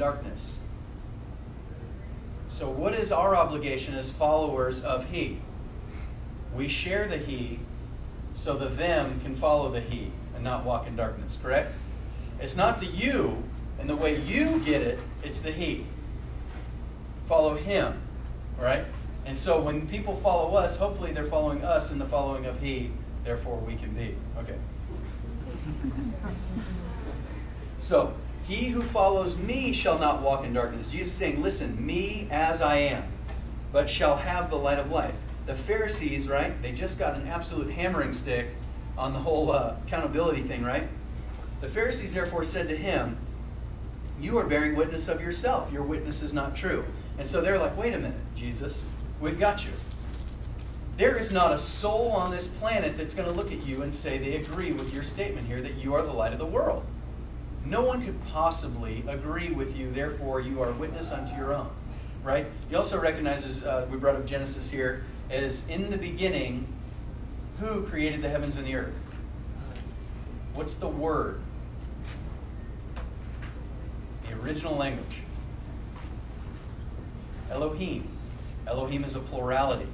darkness. So what is our obligation as followers of He? We share the He so the them can follow the He and not walk in darkness, correct? It's not the you and the way you get it, it's the He. Follow Him, right? And so when people follow us, hopefully they're following us in the following of He, therefore we can be. Okay. So, he who follows me shall not walk in darkness. Jesus is saying, listen, me as I am, but shall have the light of life. The Pharisees, right, they just got an absolute hammering stick on the whole accountability thing, right? The Pharisees therefore said to him, you are bearing witness of yourself. Your witness is not true. And so they're like, wait a minute, Jesus, we've got you. There is not a soul on this planet that's going to look at you and say they agree with your statement here that you are the light of the world. No one could possibly agree with you, therefore you are a witness unto your own. Right? He also recognizes, we brought up Genesis here, as in the beginning, who created the heavens and the earth? What's the word? The original language. Elohim. Elohim is a plurality.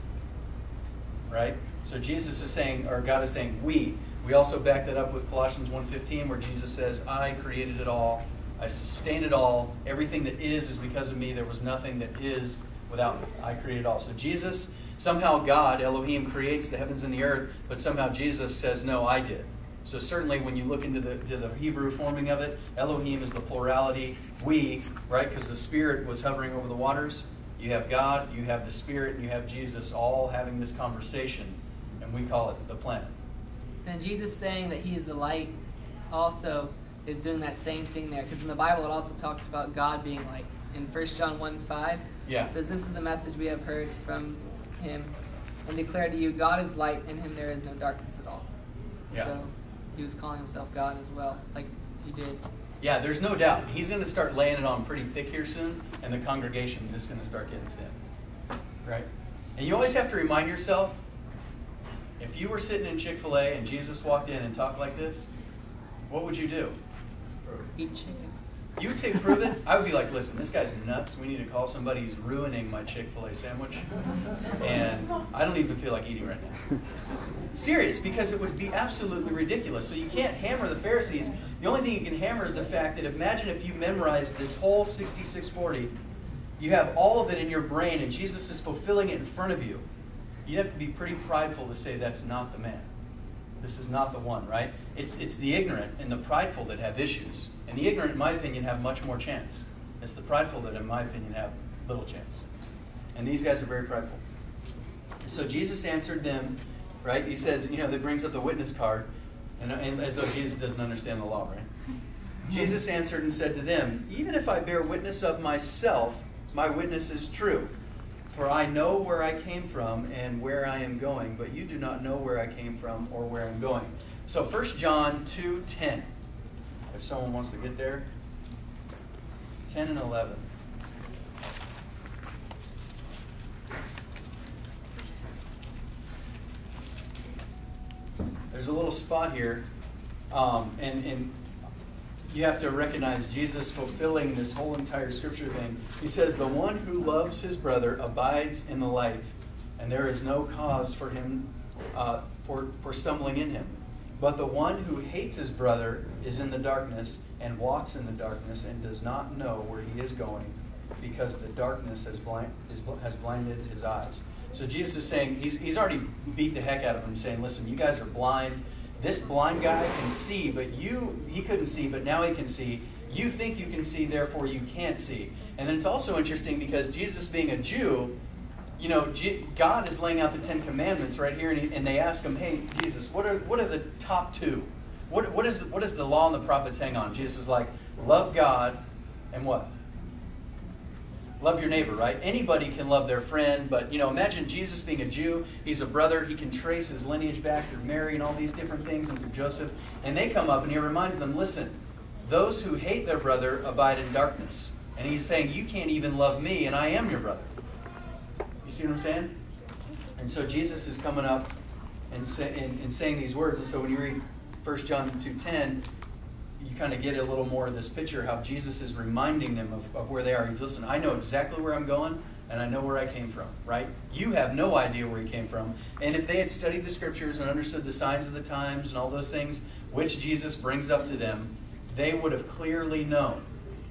Right? So Jesus is saying, or God is saying, we. We also back that up with Colossians 1:15, where Jesus says, I created it all. I sustain it all. Everything that is because of me. There was nothing that is without me. I created it all. So Jesus, somehow God, Elohim, creates the heavens and the earth, but somehow Jesus says, no, I did. So certainly when you look into the Hebrew forming of it, Elohim is the plurality. We, right, because the Spirit was hovering over the waters. You have God, you have the Spirit, and you have Jesus all having this conversation, and we call it the planet. And Jesus saying that He is the light also is doing that same thing there. Because in the Bible it also talks about God being light. In 1 John 1:5, it says, this is the message we have heard from Him and declare to you, God is light, in Him there is no darkness at all. Yeah. So He was calling Himself God as well, like He did. Yeah, there's no doubt. He's going to start laying it on pretty thick here soon, and the congregation's just going to start getting thin. Right? And you always have to remind yourself, if you were sitting in Chick-fil-A and Jesus walked in and talked like this, what would you do? Eat chicken. You would say, prove it? I would be like, listen, this guy's nuts. We need to call somebody. He's ruining my Chick-fil-A sandwich. And I don't even feel like eating right now. Serious, because it would be absolutely ridiculous. So you can't hammer the Pharisees. The only thing you can hammer is the fact that imagine if you memorized this whole 6640. You have all of it in your brain, and Jesus is fulfilling it in front of you. You'd have to be pretty prideful to say that's not the man. This is not the one, right? It's the ignorant and the prideful that have issues. And the ignorant, in my opinion, have much more chance. It's the prideful that, in my opinion, have little chance. And these guys are very prideful. So Jesus answered them, right? He says, that brings up the witness card, and as though Jesus doesn't understand the law, right? Jesus answered and said to them, even if I bear witness of myself, my witness is true. For I know where I came from and where I am going, but you do not know where I came from or where I'm going. So 1 John 2:10. If someone wants to get there. 10 and 11. There's a little spot here, and you have to recognize Jesus fulfilling this whole entire scripture thing. He says, the one who loves his brother abides in the light, and there is no cause for him for stumbling in him. But the one who hates his brother is in the darkness and walks in the darkness and does not know where he is going, because the darkness has blinded his eyes. So Jesus is saying, he's already beat the heck out of him, saying, listen, you guys are blind. This blind guy can see, but he couldn't see, but now he can see. You think you can see, therefore you can't see. And then it's also interesting because Jesus being a Jew, God is laying out the 10 Commandments right here, and they ask him, hey, Jesus, what are the top two? What is the law and the prophets hang on? Jesus is like, love God and what? Love your neighbor, right? Anybody can love their friend, but imagine Jesus being a Jew. He's a brother. He can trace his lineage back through Mary and all these different things and through Joseph. And they come up and he reminds them, listen, those who hate their brother abide in darkness. And he's saying, you can't even love me, and I am your brother. You see what I'm saying? And so Jesus is coming up and saying these words. And so when you read 1 John 2:10, you kind of get a little more of this picture how Jesus is reminding them of where they are. He's, listen, I know exactly where I'm going, and I know where I came from, right? You have no idea where he came from. And if they had studied the scriptures and understood the signs of the times and all those things, which Jesus brings up to them, they would have clearly known.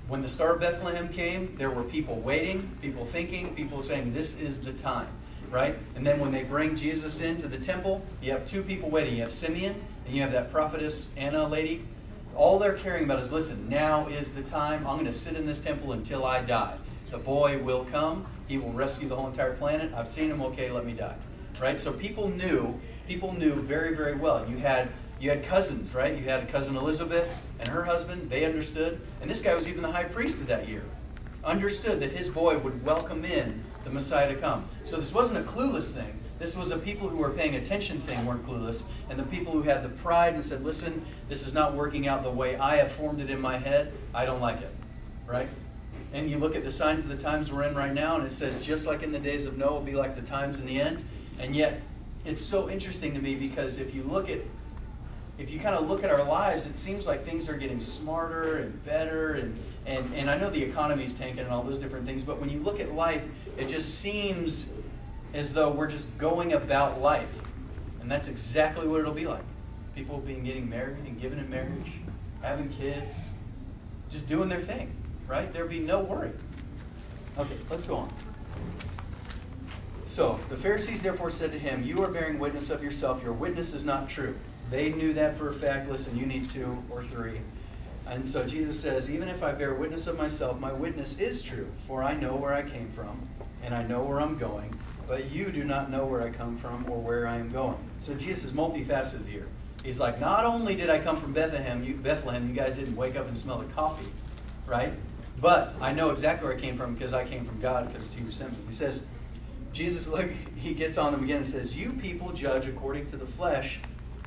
When the Star of Bethlehem came, there were people waiting, people thinking, people saying, this is the time, right? And then when they bring Jesus into the temple, you have two people waiting. You have Simeon, and you have that prophetess Anna lady. All they're caring about is, listen, now is the time. I'm going to sit in this temple until I die. The boy will come. He will rescue the whole entire planet. I've seen him. Okay, let me die. Right? So people knew very, very well. You had cousins, right? You had cousin Elizabeth and her husband. They understood. And this guy was even the high priest of that year. Understood that his boy would welcome in the Messiah to come. So this wasn't a clueless thing. This was a people who were paying attention thing weren't clueless. And the people who had the pride and said, listen, this is not working out the way I have formed it in my head. I don't like it. Right? And you look at the signs of the times we're in right now, and it says, just like in the days of Noah, will be like the times in the end. And yet, it's so interesting to me because if you kind of look at our lives, it seems like things are getting smarter and better. And I know the economy's tanking and all those different things, but when you look at life, it just seems as though we're just going about life. And that's exactly what it'll be like. People getting married and given in marriage, having kids, just doing their thing, right? There'll be no worry. Okay, let's go on. So, the Pharisees therefore said to him, you are bearing witness of yourself. Your witness is not true. They knew that for a fact. Listen, you need 2 or 3. And so Jesus says, even if I bear witness of myself, my witness is true. For I know where I came from, and I know where I'm going. But you do not know where I come from or where I am going. So Jesus is multifaceted here. He's like, not only did I come from Bethlehem, you guys didn't wake up and smell the coffee, right? But I know exactly where I came from because I came from God because he sent me. He says, Jesus, look, he gets on them again and says, you people judge according to the flesh.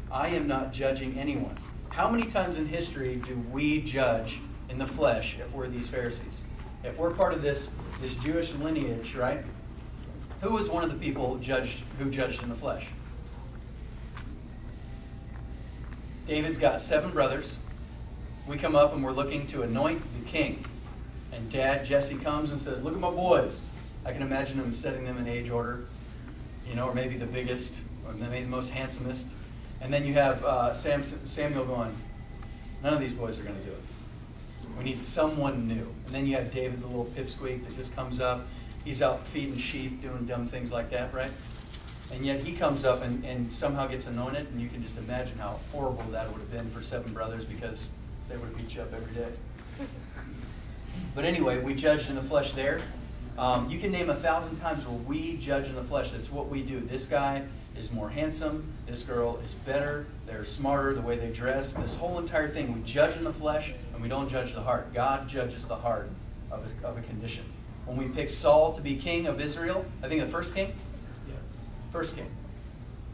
I am not judging anyone. How many times in history do we judge in the flesh if we're these Pharisees? If we're part of this Jewish lineage, right? Who was one of the people who judged in the flesh? David's got 7 brothers. We come up and we're looking to anoint the king. And Dad, Jesse, comes and says, look at my boys. I can imagine him setting them in age order, or maybe the biggest, or maybe the most handsomest. And then you have Samuel going, none of these boys are going to do it. We need someone new. And then you have David, the little pipsqueak that just comes up. He's out feeding sheep, doing dumb things like that, right? And yet he comes up and somehow gets anointed, and you can just imagine how horrible that would have been for 7 brothers because they would beat you up every day. But anyway, we judged in the flesh there. You can name 1,000 times where we judge in the flesh. That's what we do. This guy is more handsome. This girl is better. They're smarter, the way they dress. This whole entire thing, we judge in the flesh, and we don't judge the heart. God judges the heart of a condition. When we pick Saul to be king of Israel, I think the first king? Yes. First king.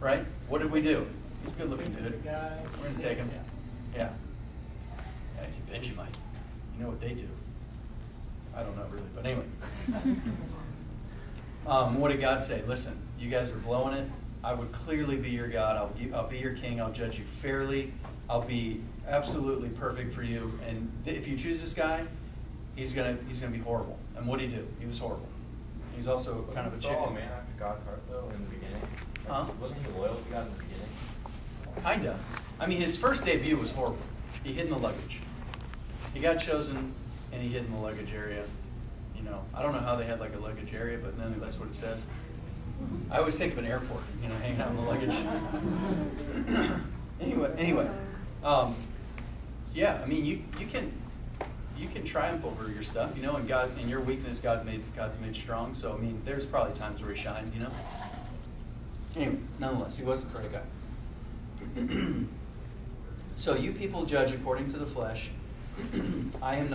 Right? What did we do? He's a good-looking dude. We're going to take him. Yeah. Yeah, he's a Benjamite. You know what they do. I don't know really, but anyway. What did God say? Listen, you guys are blowing it. I would clearly be your God. I'll be your king. I'll judge you fairly. I'll be absolutely perfect for you. And if you choose this guy, he's gonna be horrible. And what did he do? He was horrible. He's also kind of a chicken. Saul a man after God's heart, though, in the beginning? Wasn't he loyal to God in the beginning? Kinda. I mean, his first debut was horrible. He hid in the luggage. He got chosen, and he hid in the luggage area. I don't know how they had like a luggage area, but then that's what it says. I always think of an airport, hanging out in the luggage. Anyway, yeah. I mean, you can triumph over your stuff, and God, in your weakness, God's made strong. So I mean, there's probably times where he shined, Anyway, nonetheless, he was the correct guy. So you people judge according to the flesh. I am not.